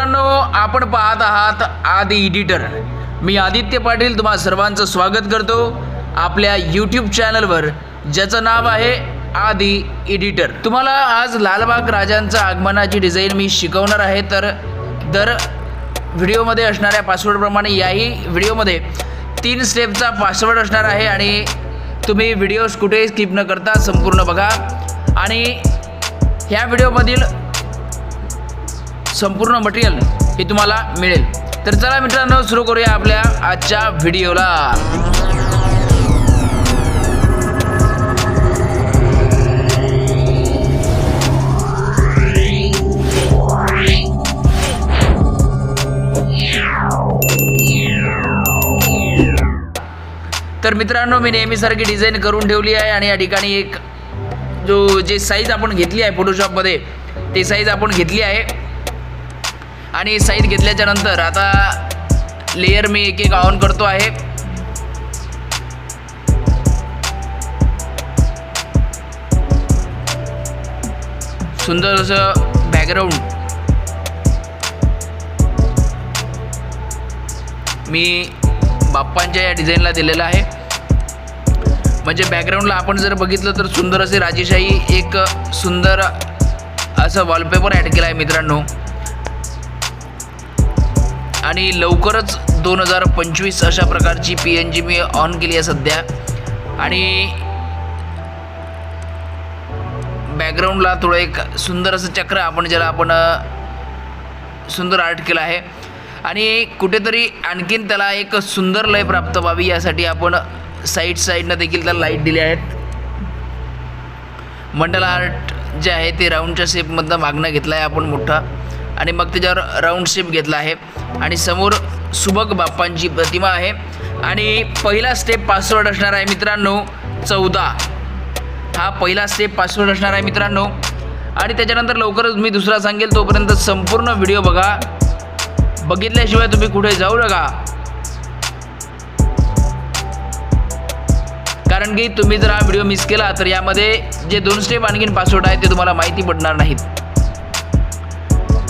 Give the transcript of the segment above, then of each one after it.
मित्रांनो, आपण पाहत आहात आदी एडिटर। मी आदित्य पाटील तुम्हा सर्वांचं स्वागत करतो आपल्या यूट्यूब चॅनलवर, ज्याचं नाव आहे आदी एडिटर। तुम्हाला आज लालबाग राजांच्या आगमनाची डिझाइन मी शिकवणार आहे। तर दर व्हिडिओमध्ये असणाऱ्या पासवर्डप्रमाणे याही व्हिडिओमध्ये 3 स्टेपचा पासवर्ड असणार आहे आणि तुम्ही व्हिडिओज कुठेही स्किप न करता संपूर्ण बघा आणि ह्या व्हिडिओमधील संपूर्ण मटेरियल हे तुम्हाला मिळेल। तर चला मित्रांनो, सुरू करूया आपल्या आजच्या व्हिडिओला। तर मित्रांनो, मी नेहमीसारखी डिझाइन करून ठेवली आहे आणि या ठिकाणी एक जे साईज आपण घेतली आहे फोटोशॉपमध्ये, ते साईज आपण घेतली आहे आणि साईज घेतल्याच्या नंतर आता लेयर मी एक एक ऑन करतो आहे। सुंदर असं बॅकग्राऊंड मी बाप्पांच्या या डिझाईनला दिलेलं आहे। म्हणजे बॅकग्राऊंडला आपण जर बघितलं तर सुंदर असे राजेशाही एक सुंदर असं वॉलपेपर ॲड केला आहे मित्रांनो। आणि लवकरच 2025 अशा प्रकारची PNG मी ऑन केली आहे सध्या। आणि बॅकग्राऊंडला थोडं एक सुंदर असं चक्र आपण ज्याला आपण सुंदर आर्ट केलं आहे आणि कुठेतरी आणखीन त्याला एक सुंदर लय प्राप्त व्हावी यासाठी आपण साईडनं देखील त्याला लाईट दिले आहेत। मंडल आर्ट जे आहे ते राऊंडच्या शेपमधनं मागणं घेतला आहे आपण मोठा आणि मग त्याच्यावर राऊंड शेप घेतला आहे आणि समोर सुबक बाप्पांची प्रतिमा आहे। आणि पहिला स्टेप पासवर्ड असणार आहे मित्रांनो 14। हा पहिला स्टेप पासवर्ड असणार आहे मित्रांनो आणि त्याच्यानंतर लवकरच मी दुसरा सांगेल। तोपर्यंत संपूर्ण व्हिडिओ बघा, बघितल्याशिवाय तुम्ही कुठे जाऊ नका, कारण की तुम्ही जर हा व्हिडिओ मिस केला तर यामध्ये जे 2 स्टेप आणखीन पासवर्ड आहेत ते तुम्हाला माहिती पडणार नाहीत।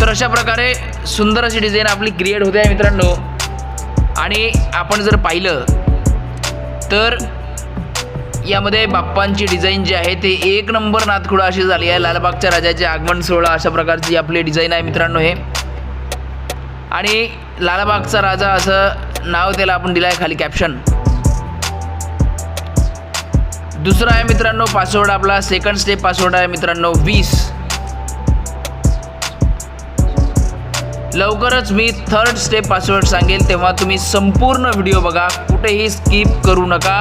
तर अशा प्रकारे सुंदर अशी डिझाइन आपली क्रिएट होते आहे मित्रांनो। आणि आपण जर पाहिलं तर यामध्ये बाप्पांची डिझाइन जी आहे ते 1 नंबर नादखुळा अशी झाली आहे। लालबागच्या राजाचे आगमन सोहळा अशा प्रकारची आपली डिझाइन आहे मित्रांनो हे। आणि लालबागचा राजा असं नाव त्याला आपण दिलं आहे खाली कॅप्शन। दुसरा आहे मित्रांनो पासवर्ड आपला, सेकंड स्टेप पासवर्ड आहे मित्रांनो 20। लवकरच मी 3rd स्टेप पासवर्ड सांगेल, तेव्हा तुम्ही संपूर्ण व्हिडिओ बघा, कुठेही स्किप करू नका।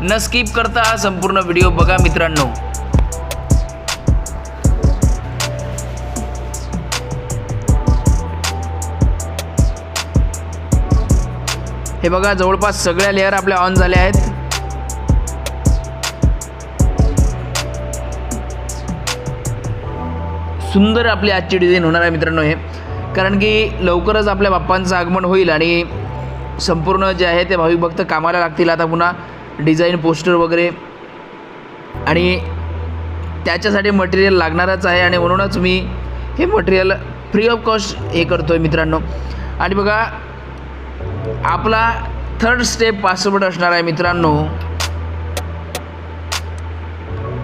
न स्किप करता हा संपूर्ण व्हिडिओ बघा मित्रांनो। हे बघा, जवळपास सगळ्या लेअर आपल्या ऑन झाल्या आहेत। सुंदर आपली आजची डिझाइन होणार आहे मित्रांनो हे, कारण की लवकरच आपल्या बाप्पांचं आगमन होईल आणि संपूर्ण जे आहे ते भाविक भक्त कामाला लागतील आता पुन्हा डिझाइन पोस्टर वगैरे, आणि त्याच्यासाठी मटेरियल लागणारच आहे आणि म्हणूनच मी हे मटेरियल फ्री ऑफ कॉस्ट हे करतो आहे मित्रांनो। आणि बघा, आपला 3rd स्टेप पासवर्ड असणार आहे मित्रांनो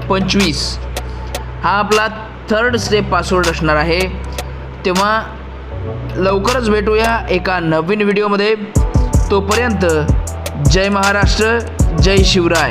25। हा आपला 3rd स्टेप पासवर्ड असणार आहे। तेव्हा लवकरच भेटूया एका नवीन व्हिडिओमध्ये। तोपर्यंत जय महाराष्ट्र, जय शिवराय।